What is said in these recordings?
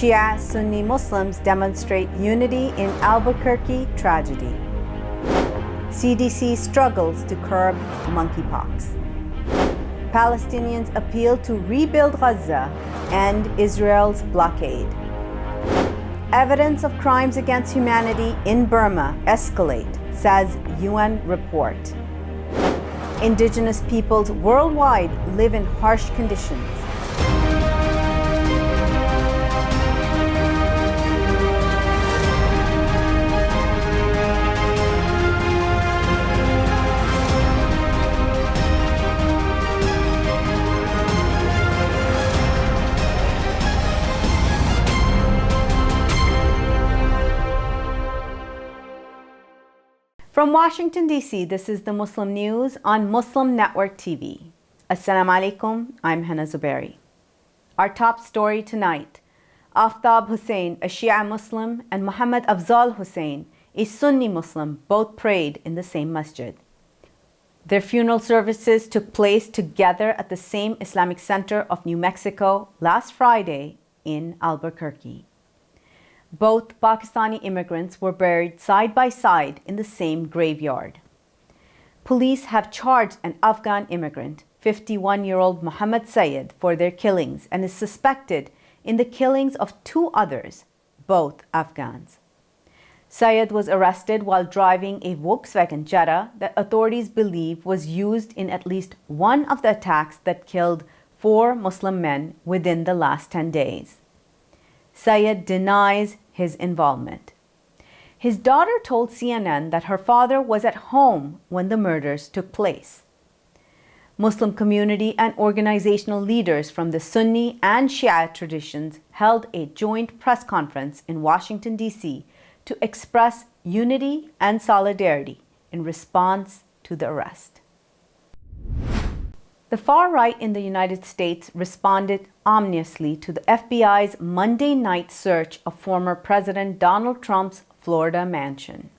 Shia Sunni Muslims demonstrate unity in Albuquerque tragedy. CDC struggles to curb monkeypox. Palestinians appeal to rebuild Gaza and Israel's blockade. Evidence of crimes against humanity in Burma escalate, says UN report. Indigenous peoples worldwide live in harsh conditions. From Washington, D.C., this is the Muslim News on Muslim Network TV. Assalamu alaikum, I'm Hena Zuberi. Our top story tonight: Aftab Hussein, a Shia Muslim, and Muhammad Afzal Hussein, a Sunni Muslim, both prayed in the same masjid. Their funeral services took place together at the same Islamic Center of New Mexico last Friday in Albuquerque. Both Pakistani immigrants were buried side by side in the same graveyard. Police have charged an Afghan immigrant, 51-year-old Mohammed Sayed, for their killings and is suspected in the killings of two others, both Afghans. Sayed was arrested while driving a Volkswagen Jetta that authorities believe was used in at least one of the attacks that killed 4 Muslim men within the last 10 days. Sayed denies his involvement. His daughter told CNN that her father was at home when the murders took place. Muslim community and organizational leaders from the Sunni and Shia traditions held a joint press conference in Washington, D.C. to express unity and solidarity in response to the arrest. The far right in the United States responded ominously to the FBI's Monday night search of former President Donald Trump's Florida mansion.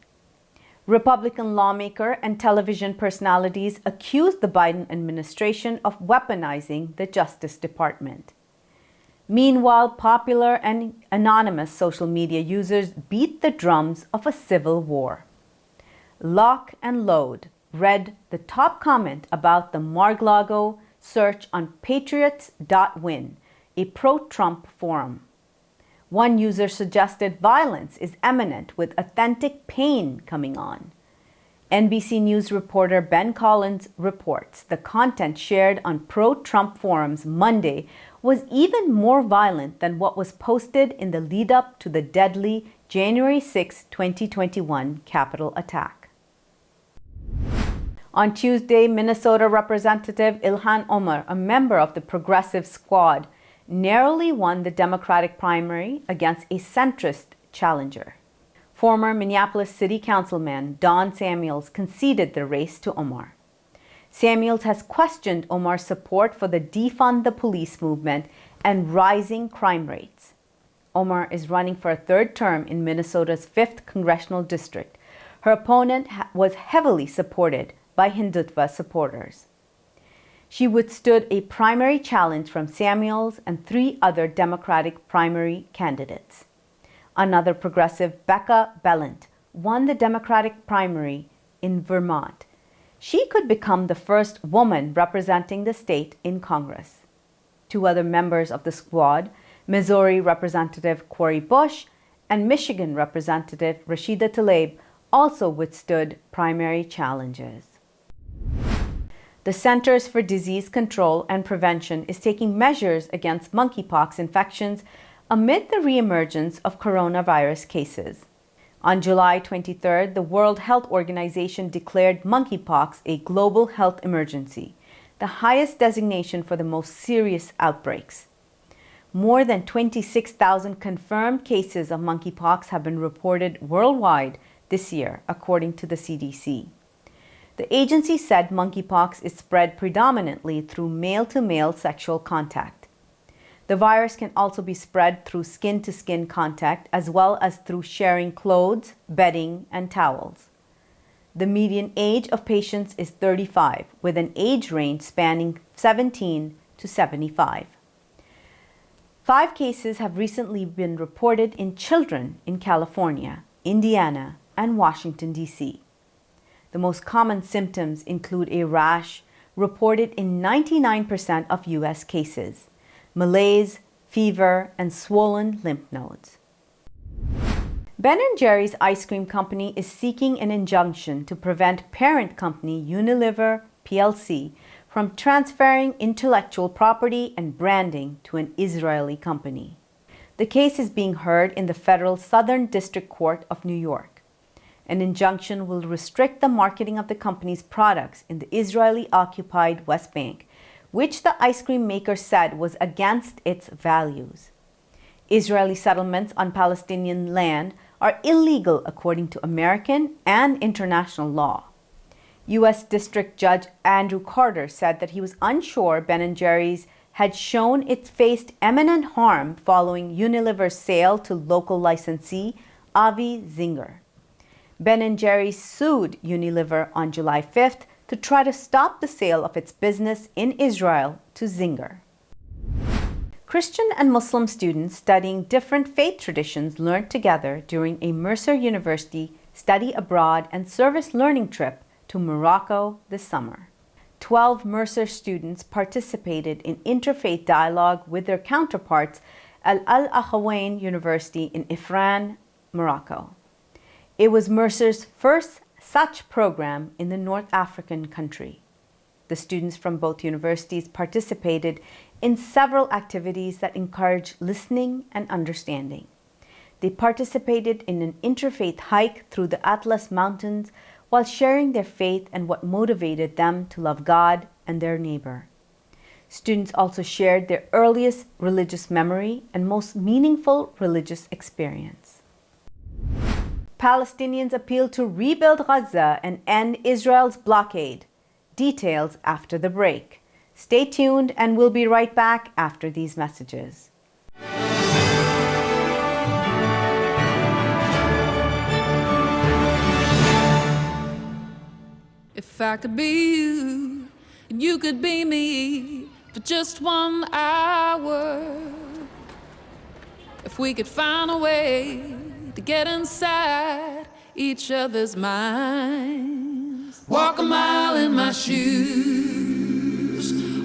Republican lawmaker and television personalities accused the Biden administration of weaponizing the Justice Department. Meanwhile, popular and anonymous social media users beat the drums of a civil war. Lock and Load read the top comment about the Mar-a-Lago search on patriots.win, a pro-Trump forum. One user suggested violence is imminent with authentic pain coming on. NBC News reporter Ben Collins reports the content shared on pro-Trump forums Monday was even more violent than what was posted in the lead-up to the deadly January 6, 2021 Capitol attack. On Tuesday, Minnesota Representative Ilhan Omar, a member of the Progressive Squad, narrowly won the Democratic primary against a centrist challenger. Former Minneapolis City Councilman Don Samuels conceded the race to Omar. Samuels has questioned Omar's support for the Defund the Police movement and rising crime rates. Omar is running for a third term in Minnesota's 5th Congressional District. Her opponent was heavily supported by Hindutva supporters. She withstood a primary challenge from Samuels and 3 other Democratic primary candidates. Another progressive, Becca Balint, won the Democratic primary in Vermont. She could become the first woman representing the state in Congress. 2 other members of the squad, Missouri Representative Cori Bush and Michigan Representative Rashida Tlaib, also withstood primary challenges. The Centers for Disease Control and Prevention is taking measures against monkeypox infections amid the reemergence of coronavirus cases. On July 23rd, the World Health Organization declared monkeypox a global health emergency, the highest designation for the most serious outbreaks. More than 26,000 confirmed cases of monkeypox have been reported worldwide this year, according to the CDC. The agency said monkeypox is spread predominantly through male-to-male sexual contact. The virus can also be spread through skin-to-skin contact as well as through sharing clothes, bedding, and towels. The median age of patients is 35, with an age range spanning 17 to 75. 5 cases have recently been reported in children in California, Indiana, and Washington, D.C. The most common symptoms include a rash reported in 99% of U.S. cases, malaise, fever, and swollen lymph nodes. Ben & Jerry's ice cream company is seeking an injunction to prevent parent company Unilever plc from transferring intellectual property and branding to an Israeli company. The case is being heard in the Federal Southern District Court of New York. An injunction will restrict the marketing of the company's products in the Israeli-occupied West Bank, which the ice cream maker said was against its values. Israeli settlements on Palestinian land are illegal according to American and international law. U.S. District Judge Andrew Carter said that he was unsure Ben & Jerry's had shown it faced imminent harm following Unilever's sale to local licensee Avi Zinger. Ben & Jerry's sued Unilever on July 5th to try to stop the sale of its business in Israel to Zinger. Christian and Muslim students studying different faith traditions learned together during a Mercer University study abroad and service learning trip to Morocco this summer. 12 Mercer students participated in interfaith dialogue with their counterparts at Al Akhawain University in Ifran, Morocco. It was Mercer's first such program in the North African country. The students from both universities participated in several activities that encourage listening and understanding. They participated in an interfaith hike through the Atlas Mountains while sharing their faith and what motivated them to love God and their neighbor. Students also shared their earliest religious memory and most meaningful religious experience. Palestinians appeal to rebuild Gaza and end Israel's blockade. Details after the break. Stay tuned and we'll be right back after these messages. If I could be you, and you could be me for just 1 hour. If we could find a way to get inside each other's minds. Walk a mile in my shoes.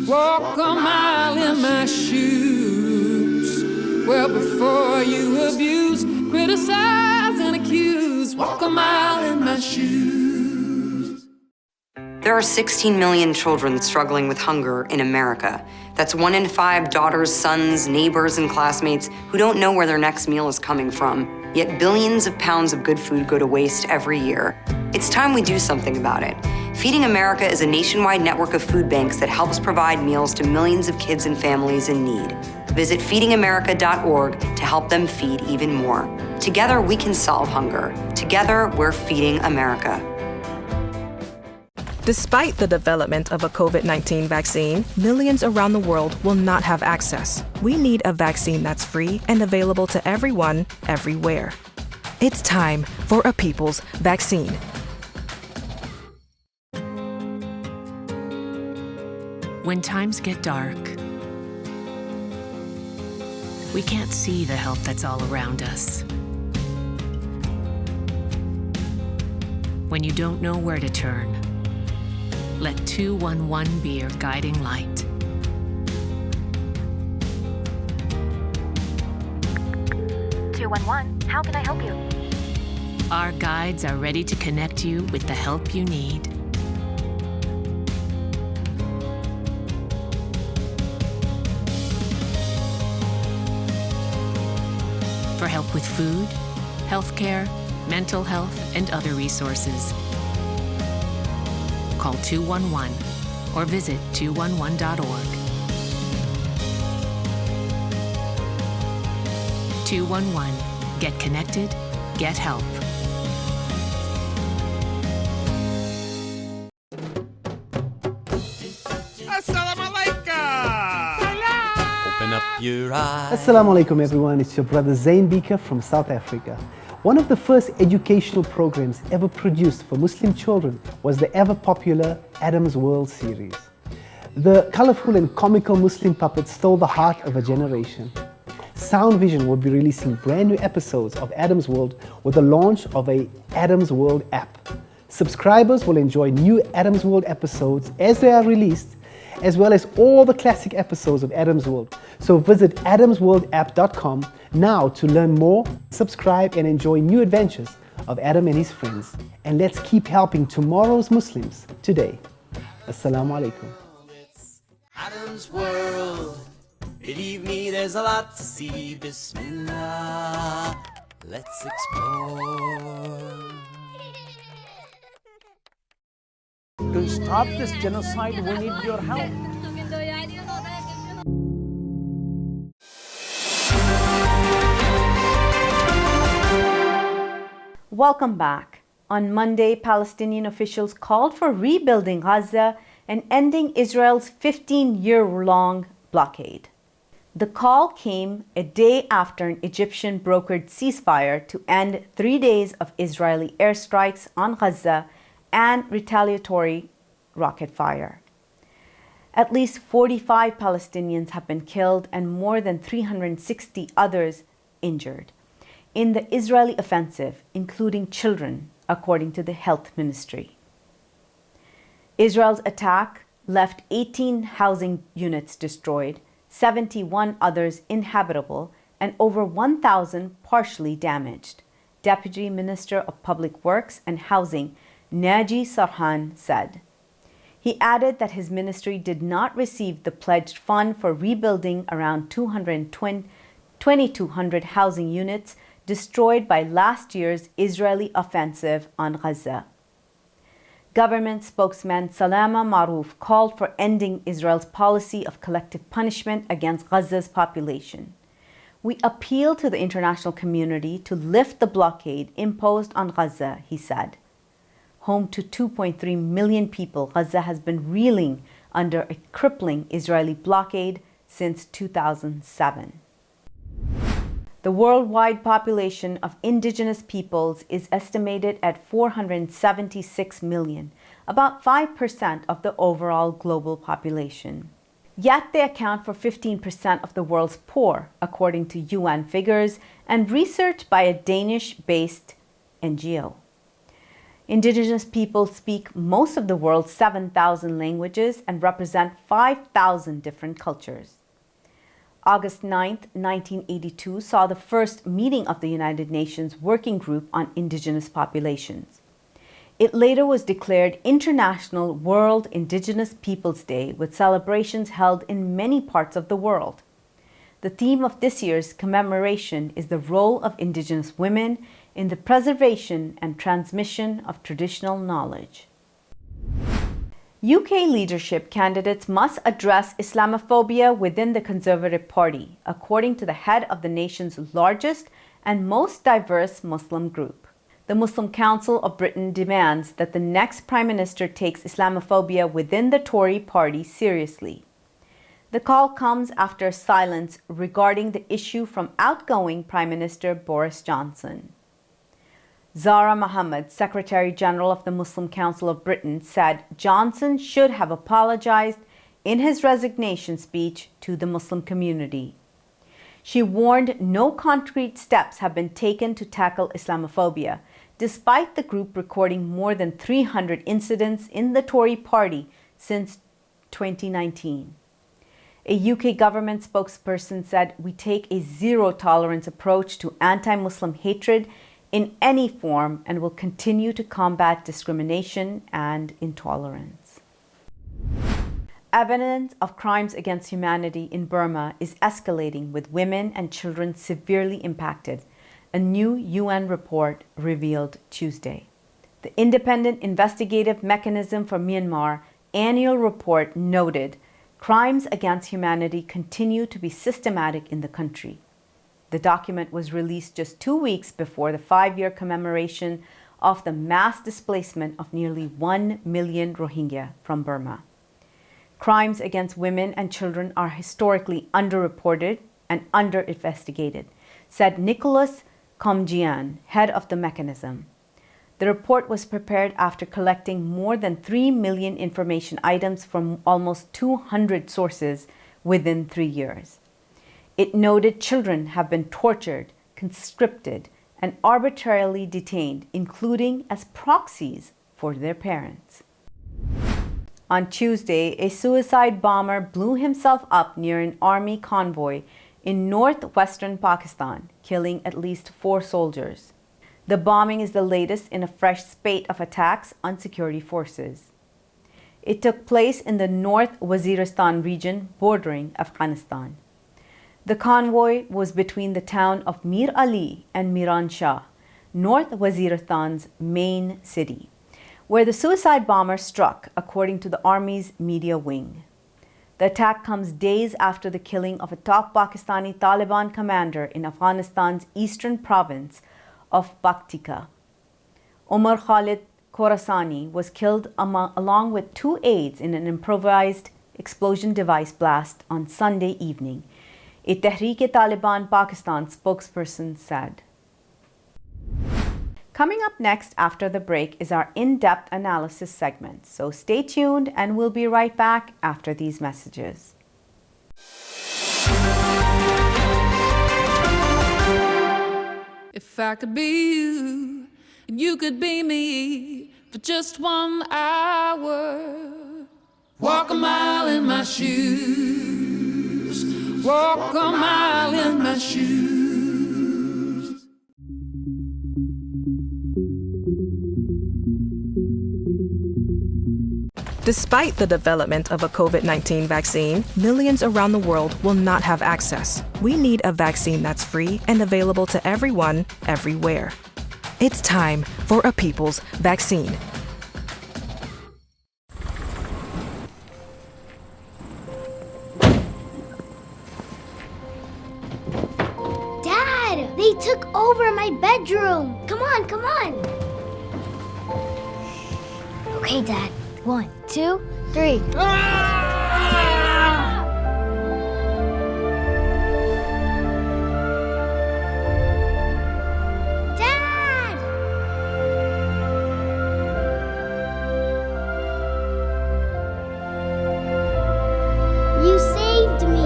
Walk a mile in my shoes. Well, before you abuse, criticize, and accuse. Walk a mile in my shoes. There are 16 million children struggling with hunger in America. That's 1 in 5 daughters, sons, neighbors, and classmates who don't know where their next meal is coming from. Yet billions of pounds of good food go to waste every year. It's time we do something about it. Feeding America is a nationwide network of food banks that helps provide meals to millions of kids and families in need. Visit feedingamerica.org to help them feed even more. Together, we can solve hunger. Together, we're feeding America. Despite the development of a COVID-19 vaccine, millions around the world will not have access. We need a vaccine that's free and available to everyone, everywhere. It's time for a people's vaccine. When times get dark, we can't see the help that's all around us. When you don't know where to turn, let 211 be your guiding light. How can I help you? Our guides are ready to connect you with the help you need. For help with food, healthcare, mental health, and other resources, call 211 or visit 211.org. 211. Get connected, get help. Assalamu alaikum! Open up your eyes. Assalamu alaikum everyone, it's your brother Zain Bika from South Africa. One of the first educational programs ever produced for Muslim children was the ever popular Adam's World series. The colorful and comical Muslim puppets stole the heart of a generation. Sound Vision will be releasing brand new episodes of Adam's World with the launch of a Adam's World app. Subscribers will enjoy new Adam's World episodes as they are released, as well as all the classic episodes of Adam's World. So visit adamsworldapp.com now to learn more, subscribe, and enjoy new adventures of Adam and his friends. And let's keep helping tomorrow's Muslims today. Assalamu alaikum. It's Adam's World. Believe me, there's a lot to see. Bismillah, let's explore. To stop this genocide, we need your help. Welcome back. On Monday, Palestinian officials called for rebuilding Gaza and ending Israel's 15-year-long blockade. The call came a day after an Egyptian brokered ceasefire to end 3 days of Israeli airstrikes on Gaza and retaliatory rocket fire. At least 45 Palestinians have been killed and more than 360 others injured in the Israeli offensive, including children, according to the health ministry. Israel's attack left 18 housing units destroyed, 71 others inhabitable, and over 1,000 partially damaged, Deputy Minister of Public Works and Housing Naji Sarhan said. He added that his ministry did not receive the pledged fund for rebuilding around 2,200 housing units destroyed by last year's Israeli offensive on Gaza. Government spokesman Salama Marouf called for ending Israel's policy of collective punishment against Gaza's population. We appeal to the international community to lift the blockade imposed on Gaza, he said. Home to 2.3 million people, Gaza has been reeling under a crippling Israeli blockade since 2007. The worldwide population of indigenous peoples is estimated at 476 million, about 5% of the overall global population. Yet they account for 15% of the world's poor, according to UN figures and research by a Danish-based NGO. Indigenous peoples speak most of the world's 7,000 languages and represent 5,000 different cultures. August 9, 1982 saw the first meeting of the United Nations Working Group on Indigenous Populations. It later was declared International World Indigenous Peoples Day, with celebrations held in many parts of the world. The theme of this year's commemoration is the role of Indigenous women in the preservation and transmission of traditional knowledge. UK leadership candidates must address Islamophobia within the Conservative Party, according to the head of the nation's largest and most diverse Muslim group. The Muslim Council of Britain demands that the next Prime Minister takes Islamophobia within the Tory party seriously. The call comes after silence regarding the issue from outgoing Prime Minister Boris Johnson. Zahra Mohammed, Secretary General of the Muslim Council of Britain, said Johnson should have apologized in his resignation speech to the Muslim community. She warned no concrete steps have been taken to tackle Islamophobia, despite the group recording more than 300 incidents in the Tory party since 2019. A UK government spokesperson said, "We take a zero-tolerance approach to anti-Muslim hatred in any form and will continue to combat discrimination and intolerance." Evidence of crimes against humanity in Burma is escalating, with women and children severely impacted, a new UN report revealed Tuesday. The Independent Investigative Mechanism for Myanmar annual report noted crimes against humanity continue to be systematic in the country. The document was released just 2 weeks before the 5-year commemoration of the mass displacement of nearly 1 million Rohingya from Burma. Crimes against women and children are historically underreported and under-investigated, said Nicholas Komjian, head of the mechanism. The report was prepared after collecting more than 3 million information items from almost 200 sources within 3 years. It noted children have been tortured, conscripted, and arbitrarily detained, including as proxies for their parents. On Tuesday, a suicide bomber blew himself up near an army convoy in northwestern Pakistan, killing at least 4 soldiers. The bombing is the latest in a fresh spate of attacks on security forces. It took place in the North Waziristan region bordering Afghanistan. The convoy was between the town of Mir Ali and Miran Shah, North Waziristan's main city, where the suicide bomber struck, according to the army's media wing. The attack comes days after the killing of a top Pakistani Taliban commander in Afghanistan's eastern province of Paktika. Omar Khalid Khorasani was killed along with 2 aides in an improvised explosion device blast on Sunday evening, a Tehreek-e-Taliban Pakistan spokesperson said. Coming up next after the break is our in-depth analysis segment, so stay tuned and we'll be right back after these messages. If I could be you, and you could be me for just 1 hour, walk a mile in my shoes, walk a mile in my shoes. Despite the development of a COVID-19 vaccine, millions around the world will not have access. We need a vaccine that's free and available to everyone, everywhere. It's time for a people's vaccine. Dad, they took over my bedroom. Come on, come on. Okay, Dad. 1, 2, 3. Dad! You saved me.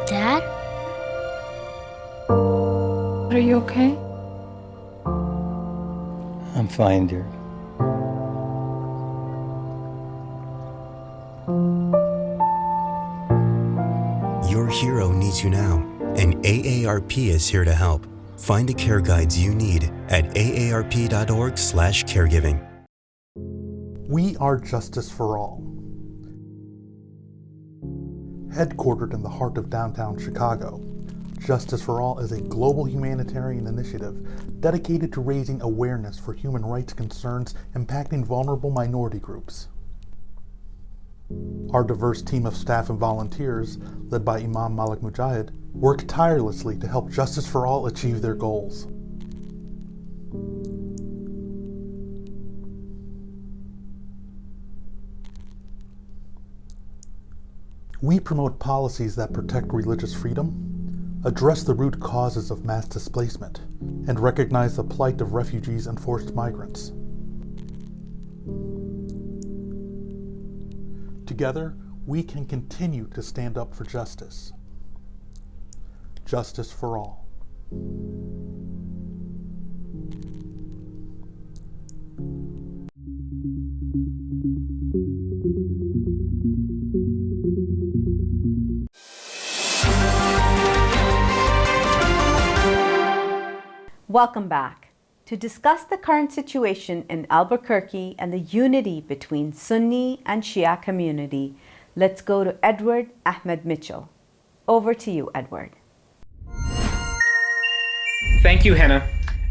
Dad? Are you okay? I'm fine, dear. Your hero needs you now, and AARP is here to help. Find the care guides you need at aarp.org/caregiving. We are Justice for All. Headquartered in the heart of downtown Chicago, Justice for All is a global humanitarian initiative dedicated to raising awareness for human rights concerns impacting vulnerable minority groups. Our diverse team of staff and volunteers, led by Imam Malik Mujahid, work tirelessly to help Justice for All achieve their goals. We promote policies that protect religious freedom, address the root causes of mass displacement, and recognize the plight of refugees and forced migrants. Together, we can continue to stand up for justice. Justice for all. Welcome back. To discuss the current situation in Albuquerque and the unity between Sunni and Shia community, let's go to Edward Ahmed Mitchell. Over to you, Edward. Thank you, Hena.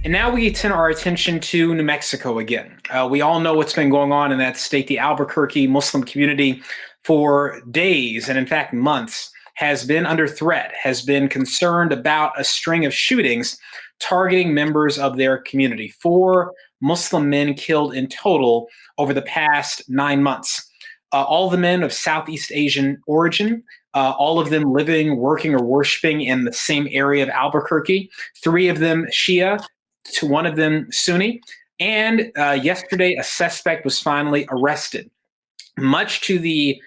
And now we turn our attention to New Mexico again. We all know what's been going on in that state. The Albuquerque Muslim community for days, and in fact months, has been under threat, has been concerned about a string of shootings targeting members of their community. 4 Muslim men killed in total over the past 9 months. All the men of Southeast Asian origin, all of them living, working, or worshiping in the same area of Albuquerque. 3 of them Shia, 1 of them Sunni. And yesterday, a suspect was finally arrested. Much to the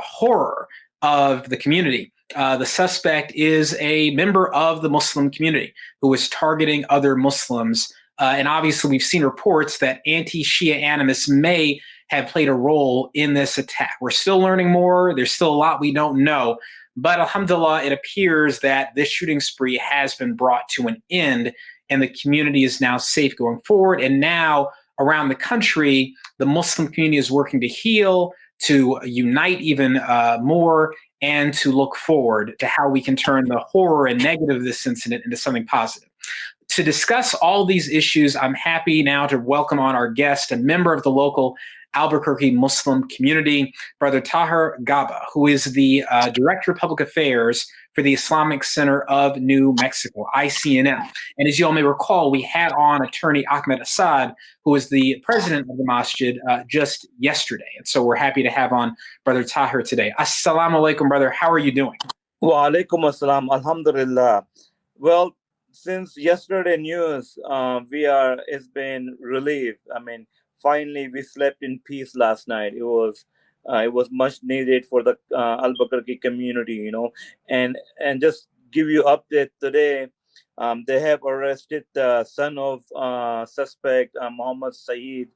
horror of the community. The suspect is a member of the Muslim community who is targeting other Muslims. And obviously, we've seen reports that anti-Shia animus may have played a role in this attack. We're still learning more. There's still a lot we don't know. But alhamdulillah, it appears that this shooting spree has been brought to an end and the community is now safe going forward. And now around the country, the Muslim community is working to heal, to unite even more, and to look forward to how we can turn the horror and negative of this incident into something positive. To discuss all these issues, I'm happy now to welcome on our guest, a member of the local Albuquerque Muslim community, Brother Tahir Gauba, who is the Director of Public Affairs for the Islamic Center of New Mexico, ICNM. And as you all may recall, we had on attorney Ahmed Assad, who is the president of the masjid, just yesterday. And so we're happy to have on Brother Tahir today. Assalamu alaikum, brother. How are you doing? Wa alaikum assalam. Alhamdulillah. Well, since yesterday news, it's been relieved. I mean, finally we slept in peace last night. It was much needed for the Albuquerque community, you know. And just give you update today, they have arrested the son of suspect Muhammad Saeed.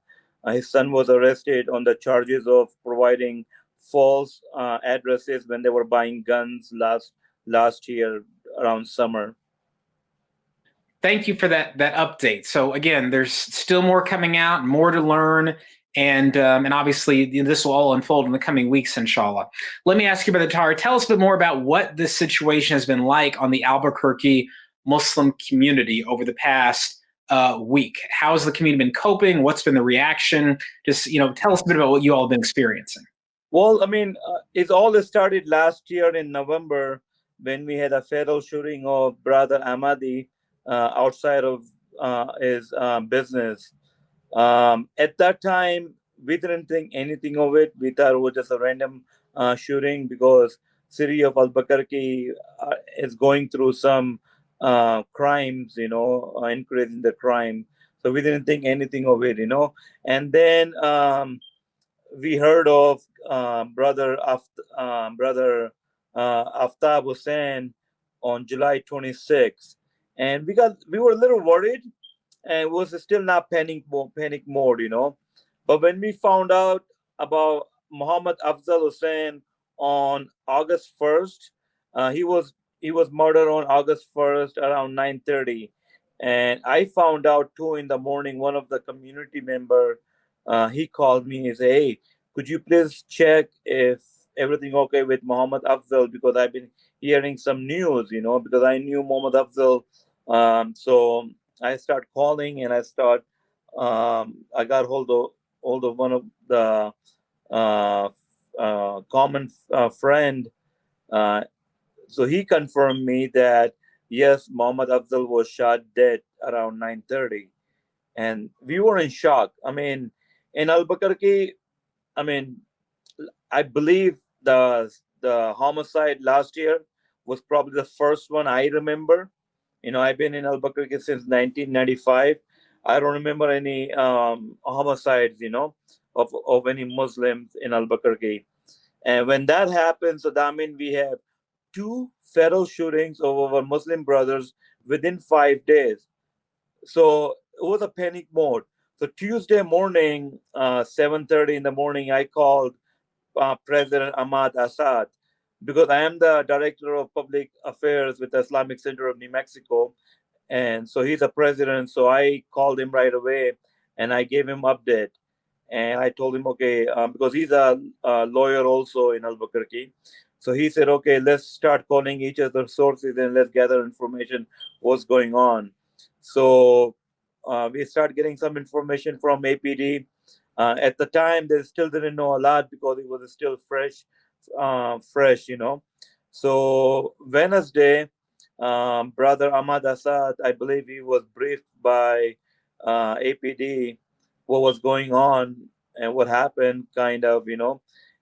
His son was arrested on the charges of providing false addresses when they were buying guns last year around summer. Thank you for that update. So again, there's still more coming out, more to learn, and obviously this will all unfold in the coming weeks, inshallah. Let me ask you, Brother Tahir, tell us a bit more about what this situation has been like on the Albuquerque Muslim community over the past week. How has the community been coping? What's been the reaction? Just, tell us a bit about what you all have been experiencing. Well, I mean, it all started last year in November when we had a fatal shooting of Brother Ahmadi outside of his business. At that time, we didn't think anything of it. We thought it was just a random shooting because city of Albuquerque is going through some crimes, increasing the crime. So we didn't think anything of it, And then we heard of Brother Aftab Hussain on July 26th. And we were a little worried and was still not panic mode, But when we found out about Muhammad Afzal Hussain on August 1st, he was murdered on August 1st around 9:30. And I found out 2 in the morning, one of the community member, he called me and said, "Hey, could you please check if everything okay with Muhammad Afzal? Because I've been hearing some news, because I knew Muhammad Afzal." So I start calling and I got hold of one of the common friend. So he confirmed me that yes, Muhammad Afzal was shot dead around 9:30, and we were in shock. I mean, in Albuquerque, I believe the homicide last year was probably the first one I remember. I've been in Albuquerque since 1995. I don't remember any homicides, of any Muslims in Albuquerque. And when that happens, so that means we have 2 fatal shootings of our Muslim brothers within 5 days. So it was a panic mode. So Tuesday morning, 7:30 in the morning, I called President Ahmad Assad, because I am the Director of Public Affairs with the Islamic Center of New Mexico. And so he's a president. So I called him right away and I gave him update. And I told him, okay, because he's a lawyer also in Albuquerque. So he said, okay, let's start calling each other sources and let's gather information what's going on. So we started getting some information from APD. At the time, they still didn't know a lot because it was still fresh. So Wednesday, Brother Ahmad Assad, I believe he was briefed by APD what was going on and what happened,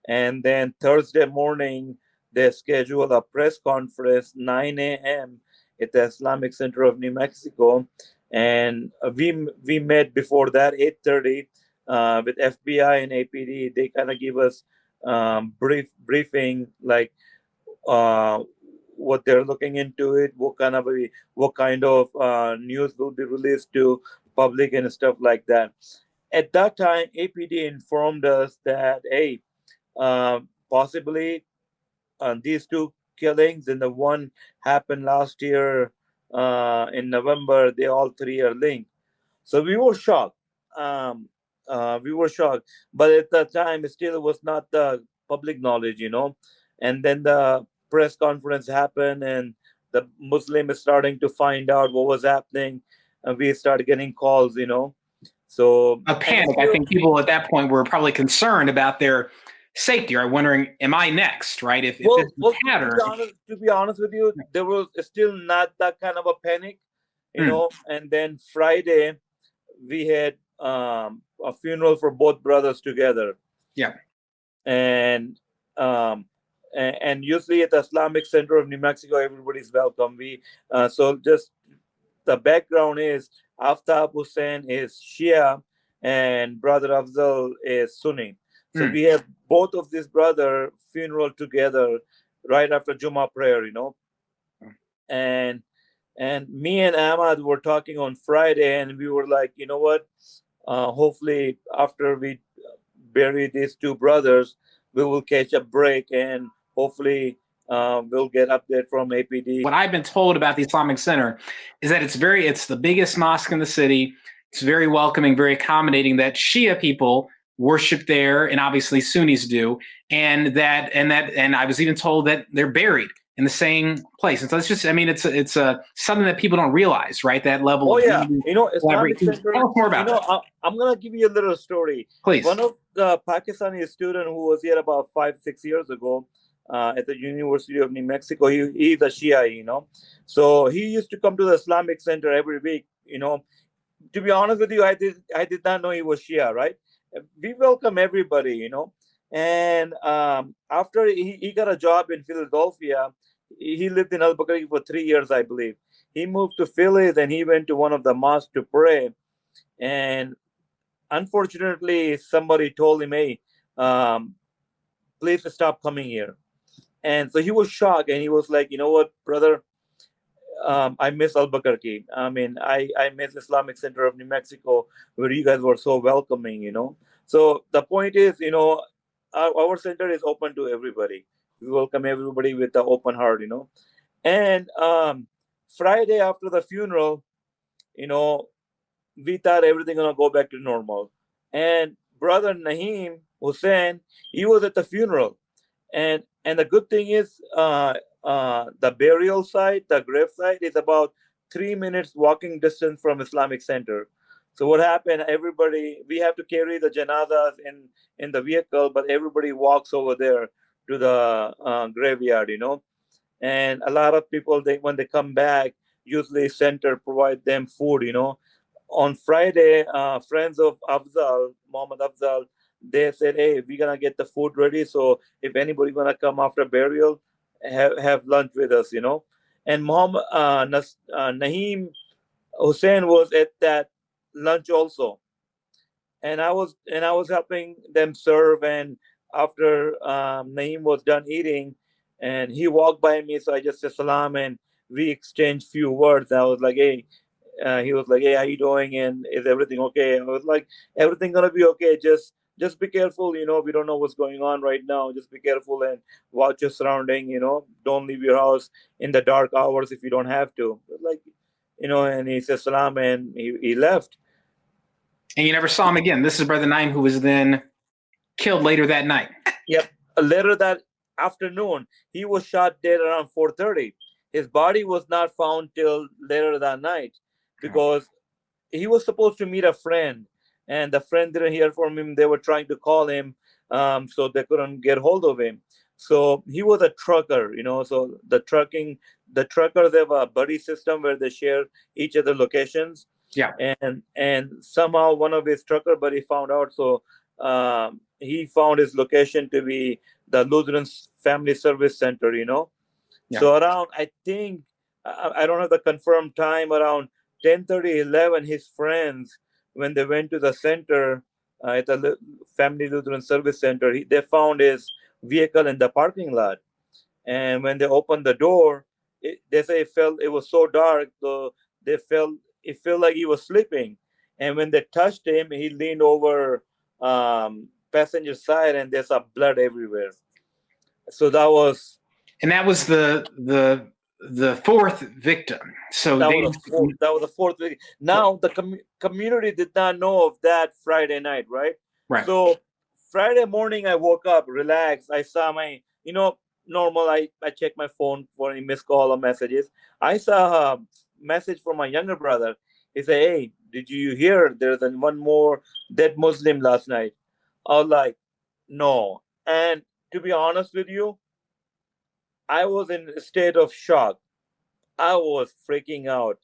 and then Thursday morning they scheduled a press conference 9 a.m. at the Islamic Center of New Mexico, and we met before that 8:30 with FBI and APD. They kind of give us briefing, like what they're looking into it, what kind of news will be released to public and stuff like that. At that time, APD informed us that, hey, possibly these two killings and the one happened last year in November, they all three are linked. So we were shocked. But at that time, it still was not the public knowledge, And then the press conference happened, and the Muslim is starting to find out what was happening, and we started getting calls, So a panic. I think people at that point were probably concerned about their safety, right? Wondering, am I next, right? If well, this well pattern, to be honest with you, there was still not that kind of a panic, And then Friday, we had a funeral for both brothers together. Yeah. And usually at the Islamic Center of New Mexico, everybody's welcome. So just the background is Aftab Hussein is Shia and brother Afzal is Sunni. So we have both of these brother funeral together right after Jummah prayer, And me and Ahmad were talking on Friday, and we were like, you know what? Hopefully, after we bury these two brothers, we will catch a break, and hopefully we'll get update from APD. What I've been told about the Islamic Center is that it's the biggest mosque in the city. It's very welcoming, very accommodating, that Shia people worship there, and obviously Sunnis do, and I was even told that they're buried in the same place. And so it's just, it's something that people don't realize, right? That level. Oh yeah, Islamic Center. Tell us more about that. I'm gonna give you a little story. Please. One of the Pakistani student who was here about 5-6 years ago at the University of New Mexico, he's a Shia, So he used to come to the Islamic Center every week, To be honest with you, I did not know he was Shia, right? We welcome everybody, And after he got a job in Philadelphia, he lived in Albuquerque for 3 years, I believe. He moved to Philly, then he went to one of the mosques to pray. And unfortunately, somebody told him, hey, please stop coming here. And so he was shocked, and he was like, you know what, brother, I miss Albuquerque. I miss Islamic Center of New Mexico, where you guys were so welcoming, So the point is, our center is open to everybody. We welcome everybody with an open heart, And Friday after the funeral, we thought everything gonna go back to normal. And brother Naheem Hussein, he was at the funeral, and the good thing is, the burial site, the grave site, is about 3 minutes walking distance from Islamic Center. So what happened? We have to carry the janazas in the vehicle, but everybody walks over there to the graveyard, And a lot of people, when they come back, usually center provide them food, On Friday, friends of Muhammad Afzal, they said, hey, we're gonna get the food ready. So if anybody gonna come after burial, have lunch with us, And Naheem Hussein was at that lunch also, and I was helping them serve. And after Naeem was done eating, and he walked by me, so I just said salam, and we exchanged few words. I was like, hey, he was like, hey, how you doing, and is everything okay? I was like, everything gonna be okay, just be careful, we don't know what's going on right now. Just be careful and watch your surrounding, don't leave your house in the dark hours if you don't have to. Like, and he said salam, and he left. And you never saw him again. This is Brother Naeem, who was then killed later that night. Yep. Later that afternoon, he was shot dead around 4:30. His body was not found till later that night, because he was supposed to meet a friend, and the friend didn't hear from him. They were trying to call him, so they couldn't get hold of him. So he was a trucker, so the truckers have a buddy system where they share each other locations. Yeah. And somehow one of his trucker buddy found out. So he found his location to be the Lutheran Family Service Center, Yeah. So around, I think, I don't have the confirmed time, around 10:30, 11, his friends, when they went to the center, at the Family Lutheran Service Center. They found his vehicle in the parking lot, and when they opened the door, they say it was so dark, so it felt like he was sleeping. And when they touched him, he leaned over passenger side, and there's blood everywhere. So that was the fourth victim. So that was the fourth victim. Now the community did not know of that Friday night, right? Right. So Friday morning, I woke up, relaxed. I saw my, normal. I check my phone for any missed call or messages. I saw a message from my younger brother. He said, "Hey, did you hear there's one more dead Muslim last night?" I was like, "No." And to be honest with you, I was in a state of shock. I was freaking out.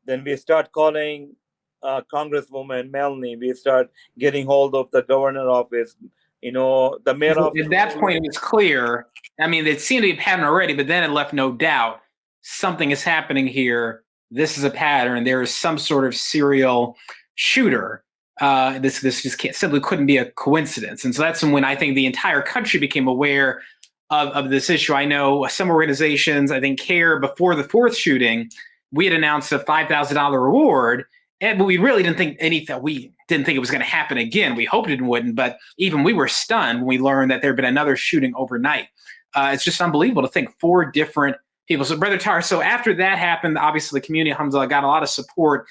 Then we start calling Congresswoman Melanie. We start getting hold of the governor office. The mayor office. At that point, it was clear. I mean, it seemed to be a pattern already, but then it left no doubt something is happening here. This is a pattern. There is some sort of serial shooter. This just simply couldn't be a coincidence. And so that's when I think the entire country became aware of this issue. I know some organizations, I think CARE, before the fourth shooting, we had announced a $5,000 reward, but we really didn't think we didn't think it was going to happen again. We hoped it wouldn't, but even we were stunned when we learned that there had been another shooting overnight. It's just unbelievable to think 4 different people. So Brother Tahir, so after that happened, obviously the community, alhamdulillah, got a lot of support.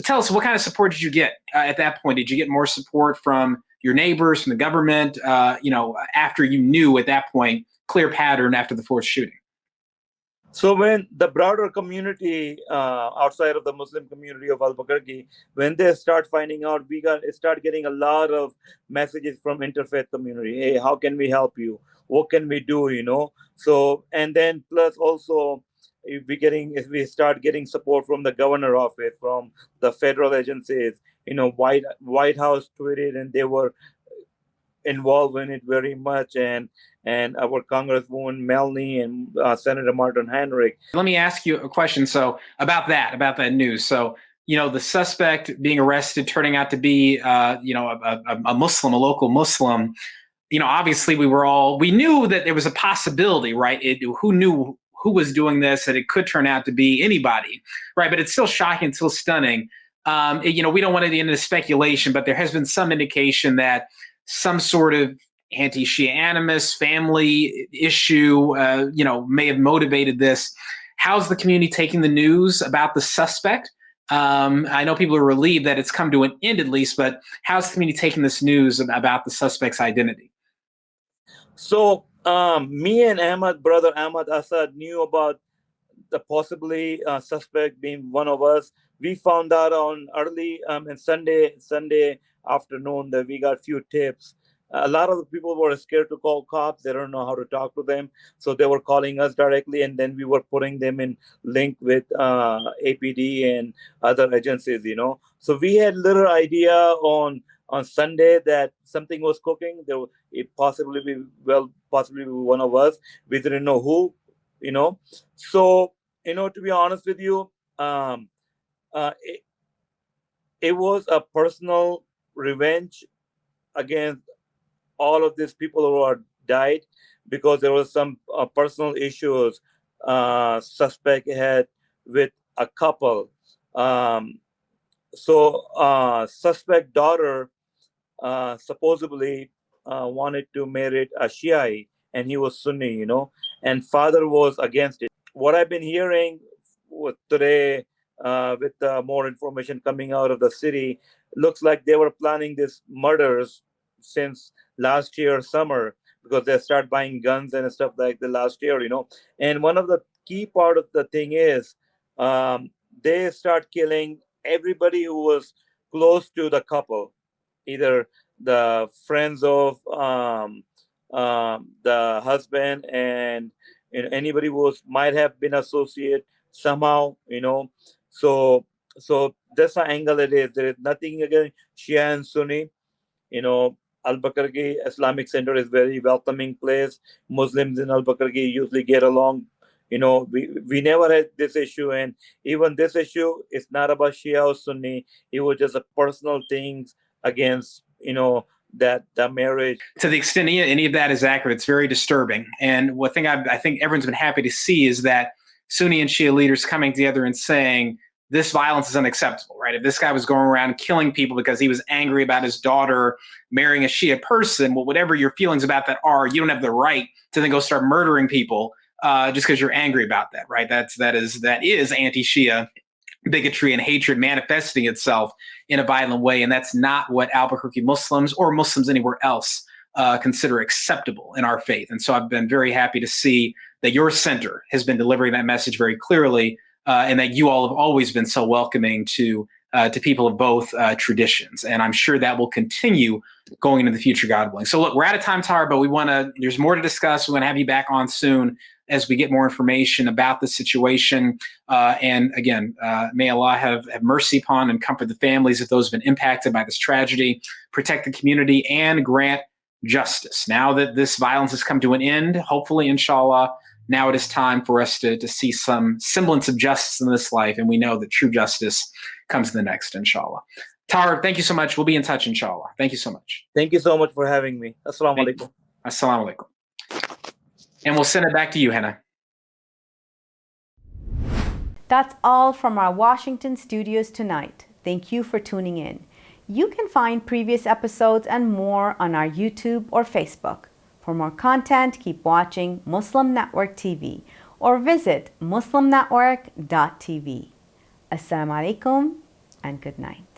Tell us, what kind of support did you get at that point? Did you get more support from your neighbors, from the government, after you knew at that point, clear pattern after the fourth shooting? So when the broader community outside of the Muslim community of Albuquerque, when they start finding out, start getting a lot of messages from interfaith community. Hey, how can we help you? What can we do? So, and then plus also, if we start getting support from the governor office, from the federal agencies, White House tweeted, and they were involved in it very much, and our Congresswoman Melanie and Senator Martin Heinrich. Let me ask you a question. So about that news. So, the suspect being arrested turning out to be, a Muslim, a local Muslim. Obviously we knew that there was a possibility, right? Who knew who was doing this, that it could turn out to be anybody, right? But it's still shocking, still stunning. We don't want to get into speculation, but there has been some indication that some sort of anti-Shia animus, family issue, may have motivated this. How's the community taking the news about the suspect? I know people are relieved that it's come to an end at least, but how's the community taking this news about the suspect's identity? So me and brother Ahmad Assad, knew about the possibly suspect being one of us. We found out on early and Sunday afternoon that we got few tips. A lot of the people were scared to call cops. They don't know how to talk to them. So they were calling us directly, and then we were putting them in link with APD and other agencies, So we had little idea on Sunday that something was cooking. It possibly be one of us. We didn't know who, So, to be honest with you, it was a personal revenge against all of these people who are died, because there was some personal issues suspect had with a couple. Suspect daughter supposedly wanted to marry a Shia, and he was Sunni, and father was against it. What I've been hearing today, with more information coming out of the city, looks like they were planning these murders since last year summer, because they start buying guns and stuff like the last year, And one of the key part of the thing is they start killing everybody who was close to the couple, either the friends of the husband, and anybody who might have been associated somehow, So that's the angle it is. There is nothing against Shia and Sunni. Albuquerque Islamic Center is very welcoming place. Muslims in Albuquerque usually get along. We never had this issue, and even this issue is not about Shia or Sunni. It was just a personal things against that marriage. To the extent any of that is accurate, it's very disturbing. And one thing I think everyone's been happy to see is that Sunni and Shia leaders coming together and saying this violence is unacceptable, right? If this guy was going around killing people because he was angry about his daughter marrying a Shia person, well, whatever your feelings about that are, you don't have the right to then go start murdering people just because you're angry about that, right? That is anti-Shia bigotry and hatred manifesting itself in a violent way. And that's not what Albuquerque Muslims or Muslims anywhere else consider acceptable in our faith. And so I've been very happy to see that your center has been delivering that message very clearly, and that you all have always been so welcoming to people of both traditions. And I'm sure that will continue going into the future, God willing. So look, we're out of time, Tahir, but there's more to discuss. We want to have you back on soon as we get more information about the situation. And again, may Allah have mercy upon and comfort the families of those who have been impacted by this tragedy, protect the community, and grant justice. Now that this violence has come to an end, hopefully, inshallah, now it is time for us to see some semblance of justice in this life. And we know that true justice comes in the next, inshallah. Tahir, thank you so much. We'll be in touch, inshallah. Thank you so much. Thank you so much for having me. Assalamu alaikum. Assalamu alaikum. And we'll send it back to you, Hena. That's all from our Washington studios tonight. Thank you for tuning in. You can find previous episodes and more on our YouTube or Facebook. For more content, keep watching Muslim Network TV or visit muslimnetwork.tv. Assalamu alaikum and good night.